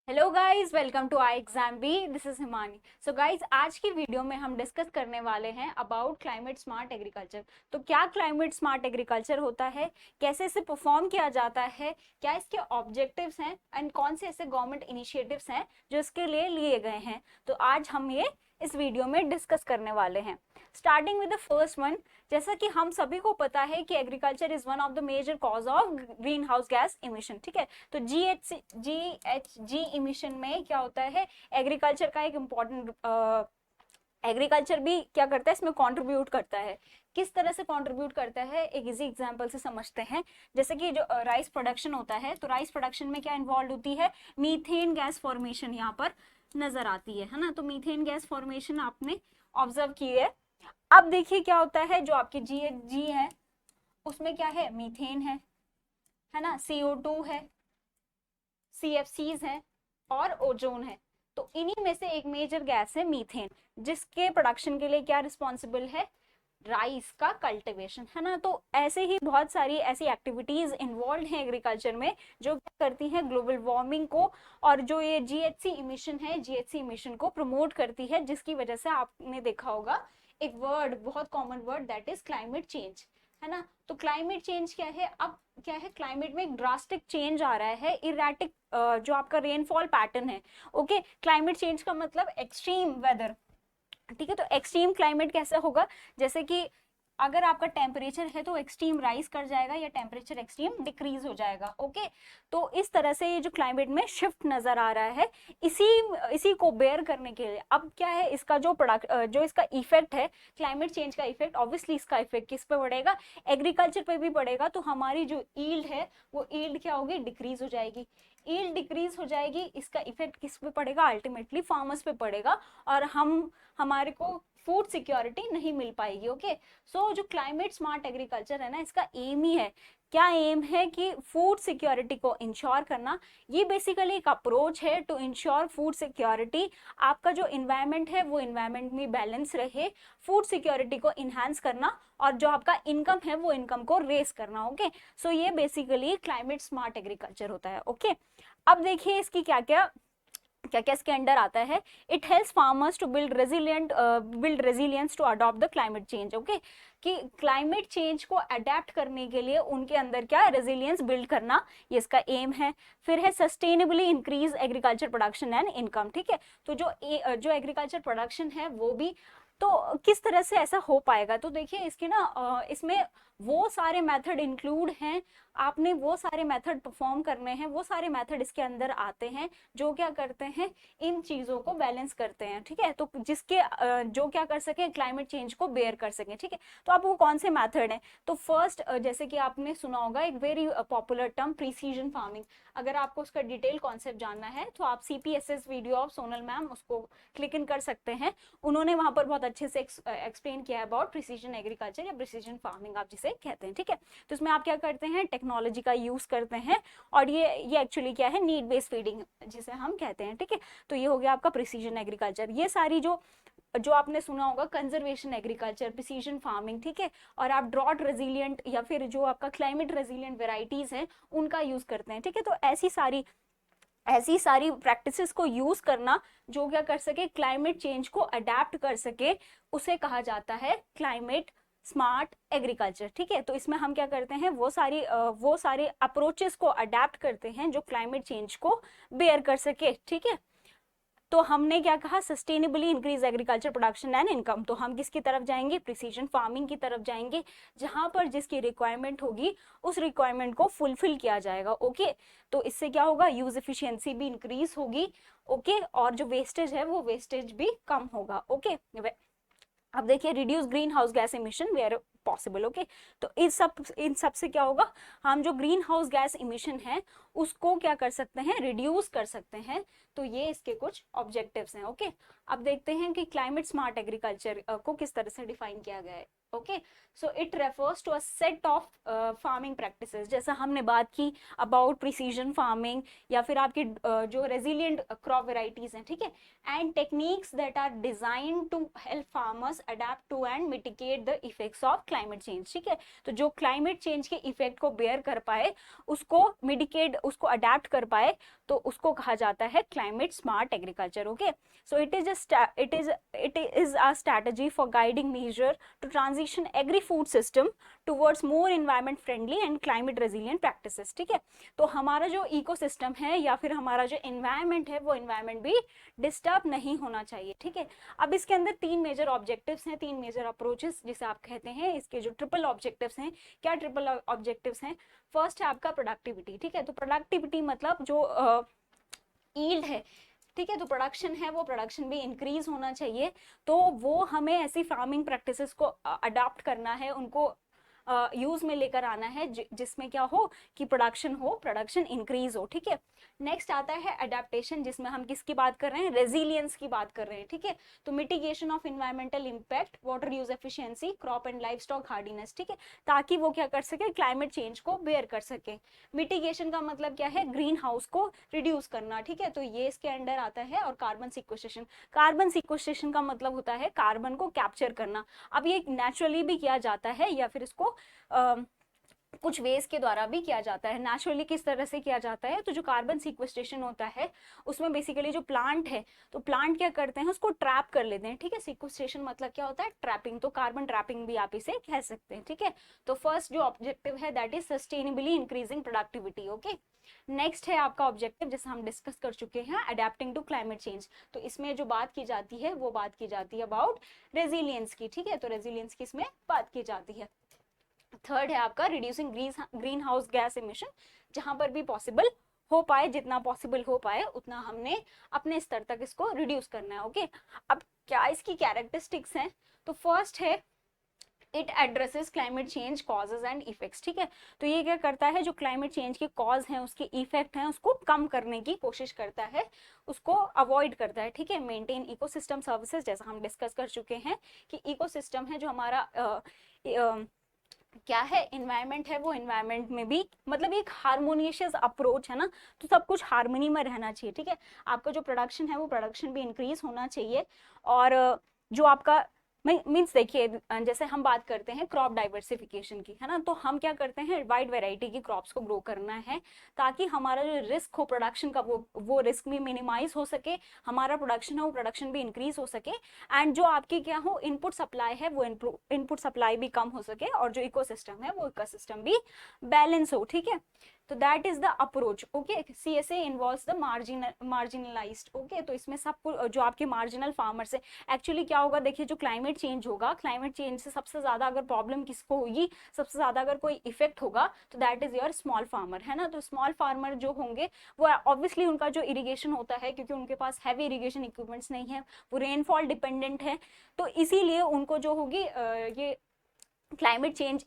Hello guys, welcome to I exam B. This is Himani. So guys, आज की video में हम डिस्कस करने वाले हैं अबाउट क्लाइमेट स्मार्ट एग्रीकल्चर। तो क्या क्लाइमेट स्मार्ट एग्रीकल्चर होता है, कैसे इसे परफॉर्म किया जाता है, क्या इसके ऑब्जेक्टिव्स हैं एंड कौन से ऐसे गवर्नमेंट इनिशिएटिव्स हैं जो इसके लिए लिए गए हैं। तो आज हम ये इस वीडियो में डिस्कस करने वाले हैं। Starting with the first one, जैसा कि हम सभी को पता है कि agriculture is one of the major cause of green house gas emission. ठीक है, तो GHG इमिशन में क्या होता है, एग्रीकल्चर का एक इम्पॉर्टेंट एग्रीकल्चर भी क्या करता है, इसमें कंट्रीब्यूट करता है। किस तरह से कंट्रीब्यूट करता है, एक इजी एग्जांपल से समझते हैं। जैसे कि जो राइस प्रोडक्शन होता है, तो राइस प्रोडक्शन में क्या इन्वॉल्व होती है, मीथेन गैस फॉर्मेशन यहाँ पर नजर आती है ना। तो मीथेन गैस फॉर्मेशन आपने ऑब्जर्व की है। अब देखिए क्या होता है, जो आपकी GHG है उसमें क्या है, मीथेन है ना, CO2 है, CFCs है और ओजोन है। तो इन्हीं में से एक मेजर गैस है मीथेन, जिसके प्रोडक्शन के लिए क्या रिस्पॉन्सिबल है, राइस का कल्टीवेशन, है ना। तो ऐसे ही बहुत सारी ऐसी एक्टिविटीज इन्वॉल्व हैं एग्रीकल्चर में जो क्या करती हैं, ग्लोबल वार्मिंग को और जो ये GHG इमिशन है, GHG इमिशन को प्रमोट करती है, जिसकी वजह से आपने देखा होगा एक वर्ड, बहुत common word, that is climate change, है ना। तो क्लाइमेट चेंज क्या है, अब क्या है, क्लाइमेट में एक ड्रास्टिक चेंज आ रहा है, इरेटिक जो आपका रेनफॉल पैटर्न है। ओके, क्लाइमेट चेंज का मतलब एक्सट्रीम वेदर। ठीक है, तो एक्सट्रीम क्लाइमेट कैसे होगा, जैसे कि अगर आपका टेम्परेचर है तो एक्सट्रीम राइज कर जाएगा या टेम्परेचर एक्सट्रीम डिक्रीज हो जाएगा। ओके, तो इस तरह से ये जो क्लाइमेट में शिफ्ट नजर आ रहा है, इसी इसी को बेयर करने के लिए अब क्या है, इसका जो प्रोडक्ट जो इसका इफेक्ट है, क्लाइमेट चेंज का इफेक्ट, ऑब्वियसली इसका इफेक्ट किस पे पड़ेगा, एग्रीकल्चर पे भी पड़ेगा। तो हमारी जो ईल्ड है वो ईल्ड क्या होगी, डिक्रीज हो जाएगी। ईल्ड डिक्रीज हो जाएगी, इसका इफेक्ट किस पे पड़ेगा, अल्टीमेटली फार्मर्स पे पड़ेगा, और हमारे को फूड सिक्योरिटी नहीं मिल पाएगी। ओके, सो जो क्लाइमेट स्मार्ट एग्रीकल्चर है ना, इसका एम ही है, क्या एम है कि फूड सिक्योरिटी को इंश्योर करना। ये बेसिकली एक अप्रोच है टू इंश्योर फूड सिक्योरिटी। आपका जो इन्वायरमेंट है वो इन्वायरमेंट में बैलेंस रहे, फूड सिक्योरिटी को इन्हांस करना, और जो आपका इनकम है वो इनकम को रेस करना। ओके, सो ये बेसिकली क्लाइमेट स्मार्ट एग्रीकल्चर होता है। ओके, अब देखिए इसकी क्या क्या क्या क्या इसके अंडर आता है। It helps farmers to build resilience to adopt the climate change. Okay, कि क्लाइमेट चेंज को अडेप्ट करने के लिए उनके अंदर क्या रेजिलियंस बिल्ड करना, ये इसका एम है। फिर है sustainably increase agriculture production and income. ठीक है, तो जो एग्रीकल्चर प्रोडक्शन है वो भी, तो किस तरह से ऐसा हो पाएगा, तो देखिए इसके ना इसमें वो सारे मेथड इंक्लूड हैं, आपने वो सारे मेथड परफॉर्म करने हैं, वो सारे मेथड इसके अंदर आते हैं जो क्या करते हैं, इन चीजों को बैलेंस करते हैं। ठीक है, तो जिसके जो क्या कर सके, क्लाइमेट चेंज को बेयर कर सके। ठीक है, तो अब वो कौन से मेथड हैं, तो फर्स्ट जैसे कि आपने सुना होगा एक very popular term, precision farming. अगर आपको उसका डिटेल कॉन्सेप्ट जानना है तो आप CPSS video of Sonal ma'am, उसको क्लिक इन कर सकते हैं। उन्होंने वहां पर बहुत अच्छे से एक्सप्लेन किया है अबाउट प्रिसीजन एग्रीकल्चर या प्रिसीजन फार्मिंग आप जिसे कहते हैं। ठीक है, तो इसमें आप क्या करते हैं, टेक्नोलॉजी का यूज करते हैं, और ये एक्चुअली क्या है, नीड बेस्ड फीडिंग जिसे हम कहते हैं। ठीक है, तो ये हो गया आपका प्रिसीजन एग्रीकल्चर। ये सारी जो जो आपने सुना होगा, कंजर्वेशन एग्रीकल्चर, प्रिसीजन फार्मिंग। ठीक है, और आप ड्रॉट रेजिलियंट या फिर जो आपका क्लाइमेट रेजिलियंट वेराइटीज हैं उनका यूज करते हैं। ठीक है, तो ऐसी सारी प्रैक्टिसेस को यूज करना जो क्या कर सके, क्लाइमेट चेंज को अडेप्ट कर सके, उसे कहा जाता है क्लाइमेट स्मार्ट एग्रीकल्चर। ठीक है, तो इसमें हम क्या करते हैं, वो सारे अप्रोचेस को अडेप्ट करते हैं जो क्लाइमेट चेंज को बेयर कर सके। ठीक है, तो हमने क्या कहा, sustainably increase agriculture production and income, तो हम किसकी तरफ जाएंगे, प्रिसीजन फार्मिंग की तरफ जाएंगे, जहां पर जिसकी रिक्वायरमेंट होगी उस रिक्वायरमेंट को फुलफिल किया जाएगा। ओके, तो इससे क्या होगा, यूज एफिशिएंसी भी इंक्रीज होगी। ओके, और जो वेस्टेज है वो वेस्टेज भी कम होगा। ओके, अब देखिए, reduce green house gas emission where possible. Okay, तो इन सब से क्या होगा, हम जो ग्रीन हाउस गैस इमिशन है उसको क्या कर सकते हैं, रिड्यूस कर सकते हैं। तो ये इसके कुछ ऑब्जेक्टिव्स हैं। ओके, अब देखते हैं कि क्लाइमेट स्मार्ट एग्रीकल्चर को किस तरह से डिफाइन किया गया है। Okay. So it refers to a set of farming practices, जैसा हमने बात की अबाउट प्रिसीजन फार्मिंग या फिर आपकी जो रेजिलियंट क्रॉप वेराइटीज हैं, ठीक है, and techniques that are design to help farmers adapt to and mitigate the effects of climate change, ठीक है। तो जो क्लाइमेट चेंज के इफेक्ट को बेयर कर पाए, उसको मिटिगेट, उसको अडेप्ट कर पाए, तो उसको कहा जाता है climate smart agriculture. Okay, so it is a strategy for guiding measure to transition agri food system towards more environment friendly and climate resilient practices, ठीक है। तो हमारा जो इकोसिस्टम है या फिर हमारा जो एनवायरमेंट है, वो एनवायरमेंट भी डिस्टर्ब नहीं होना चाहिए, ठीक है। अब इसके अंदर 3 मेजर ऑब्जेक्टिव्स हैं, 3 मेजर अप्रोचेस जिसे आप कहते हैं। इसके जो ट्रिपल ऑब्जेक्टिव्स हैं, क्या ट्रिपल ऑब्जेक्टिव्स हैं? फर्स्ट है आपका प्रोडक्टिविटी, ठीक है। तो प्रोडक्टिविटी मतलब जो ईल्ड है, ठीक है, तो प्रोडक्शन है, वो प्रोडक्शन भी इंक्रीज होना चाहिए। तो वो हमें ऐसी फार्मिंग प्रैक्टिसेस को अडॉप्ट करना है, उनको यूज में लेकर आना है जिसमें क्या हो कि प्रोडक्शन इंक्रीज हो, ठीक है। नेक्स्ट आता है अडेप्टेशन, जिसमें हम किसकी बात कर रहे हैं? रेजिलियंस की बात कर रहे हैं, ठीक है। तो mitigation of environmental impact, water use efficiency, crop and life stock hardiness, ठीक है, ताकि वो क्या कर सके? क्लाइमेट चेंज को बेयर कर सके। मिटिगेशन का मतलब क्या है? ग्रीन हाउस को रिड्यूस करना, ठीक है, तो ये इसके अंडर आता है। और कार्बन सिक्वेस्ट्रेशन, कार्बन सिक्वेस्ट्रेशन का मतलब होता है कार्बन को कैप्चर करना। अब ये नेचुरली भी किया जाता है या फिर इसको कुछ वेज के द्वारा भी किया जाता है। नेचुरली किस तरह से किया जाता है? तो जो कार्बन सिक्वेस्ट्रेशन होता है, उसमें बेसिकली जो प्लांट है, तो प्लांट क्या करते हैं? उसको ट्रैप कर लेते हैं, ठीक है। सिक्वेस्ट्रेशन मतलब क्या होता है? ट्रैपिंग, तो कार्बन ट्रैपिंग भी आप इसे कह सकते हैं, ठीक है। तो फर्स्ट जो ऑब्जेक्टिव है that is sustainably increasing productivity. Okay, next है आपका ऑब्जेक्टिव, जैसे हम डिस्कस कर चुके हैं, अडेप्टिंग टू क्लाइमेट चेंज। तो इसमें जो बात की जाती है वो बात की जाती है अबाउट रेजिलियंस की, ठीक है। तो रेजिलियंस की इसमें बात की जाती है। थर्ड है आपका reducing green house gas emission, जहां पर भी पॉसिबल हो पाए, जितना पॉसिबल हो पाए उतना हमने अपने स्तर तक इसको रिड्यूस करना है। ओके, अब क्या इसकी कैरेक्टरिस्टिक्स हैं? तो फर्स्ट है it addresses climate change causes and effects, ठीक है। तो ये क्या करता है? जो क्लाइमेट चेंज के कॉज हैं, उसके इफेक्ट हैं, उसको कम करने की कोशिश करता है, उसको अवॉइड करता है, ठीक है। मेंटेन इकोसिस्टम सर्विसेज, जैसा हम डिस्कस कर चुके हैं कि इकोसिस्टम है जो हमारा क्या है? एनवायरनमेंट है, वो एनवायरनमेंट में भी मतलब एक हार्मोनियस अप्रोच है ना, तो सब कुछ हार्मनी में रहना चाहिए, ठीक है। आपका जो प्रोडक्शन है वो प्रोडक्शन भी इंक्रीज होना चाहिए। और जो आपका मीन्स देखिए, जैसे हम बात करते हैं क्रॉप डाइवर्सिफिकेशन की, है ना, तो हम क्या करते हैं? वाइड वैरायटी की क्रॉप्स को ग्रो करना है, ताकि हमारा जो रिस्क हो प्रोडक्शन का वो रिस्क भी मिनिमाइज हो सके, हमारा प्रोडक्शन है वो प्रोडक्शन भी इंक्रीज हो सके, एंड जो आपकी क्या हो इनपुट सप्लाई है वो इनपुट सप्लाई भी कम हो सके, और जो इकोसिस्टम है वो इकोसिस्टम भी बैलेंस हो, ठीक है। तो that is the approach. Okay, CSA involves the marginalised. Okay, तो इसमें सब जो आपके मार्जिनल फार्मर्स है, एक्चुअली क्या होगा? देखिए, जो क्लाइमेट चेंज होगा, क्लाइमेट चेंज से सबसे ज्यादा अगर प्रॉब्लम किसको होगी, सबसे ज्यादा अगर कोई इफेक्ट होगा, तो that is your small farmer, है ना। तो स्मॉल फार्मर जो होंगे वो ऑब्वियसली उनका जो इरिगेशन होता है, क्योंकि उनके पास हैवी इरिगेशन इक्विपमेंट्स नहीं है, वो रेनफॉल डिपेंडेंट है, तो इसीलिए उनको जो होगी ये क्लाइमेट चेंज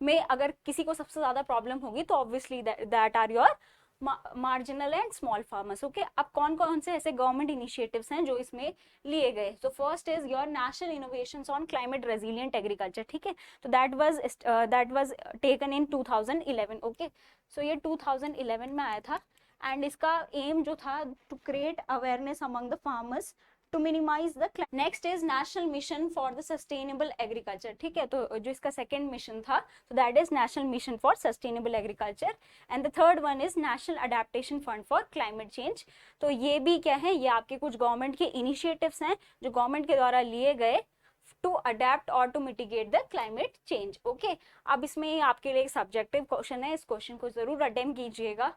में अगर किसी को सबसे ज्यादा प्रॉब्लम होगी, तो obviously that are your marginal and small farmers. Okay, अब कौन कौन से ऐसे गवर्नमेंट इनिशिएटिव्स हैं जो इसमें लिए गए? तो first is your national innovations on climate resilient agriculture, ठीक है। तो that was taken in 2011। Okay, so ये 2011 में आया था, एंड इसका एम जो था to create awareness among the farmers to minimize the. Next is national mission for the sustainable agriculture, ठीक है। तो जो इसका सेकंड मिशन था, तो that is national mission for sustainable agriculture, and the third one is national adaptation fund for climate change. तो ये भी क्या है? ये आपके कुछ गवर्नमेंट के इनिशिएटिव्स हैं जो गवर्नमेंट के द्वारा लिए गए टू अडेप्ट और to mitigate the climate change. Okay, अब इसमें आपके लिए एक सब्जेक्टिव क्वेश्चन है, इस क्वेश्चन को जरूर अटेम्प्ट कीजिएगा,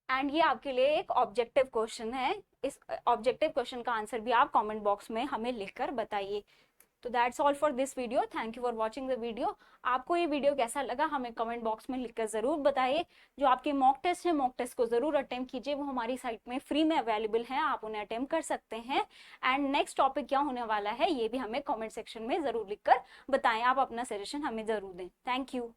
एंड ये आपके लिए एक ऑब्जेक्टिव क्वेश्चन है। इस ऑब्जेक्टिव क्वेश्चन का आंसर भी आप कमेंट बॉक्स में हमें लिखकर बताइए। तो that's all for this video, thank you for watching the video. आपको ये वीडियो कैसा लगा हमें कमेंट बॉक्स में लिखकर जरूर बताइए। जो आपके मॉक टेस्ट है, मॉक टेस्ट को जरूर अटेम्प्ट कीजिए, वो हमारी साइट में फ्री में अवेलेबल है, आप उन्हें अटेम्प्ट कर सकते हैं। एंड नेक्स्ट टॉपिक क्या होने वाला है ये भी हमें कॉमेंट सेक्शन में जरूर लिखकर बताएं, आप अपना सजेशन हमें जरूर दें। Thank you.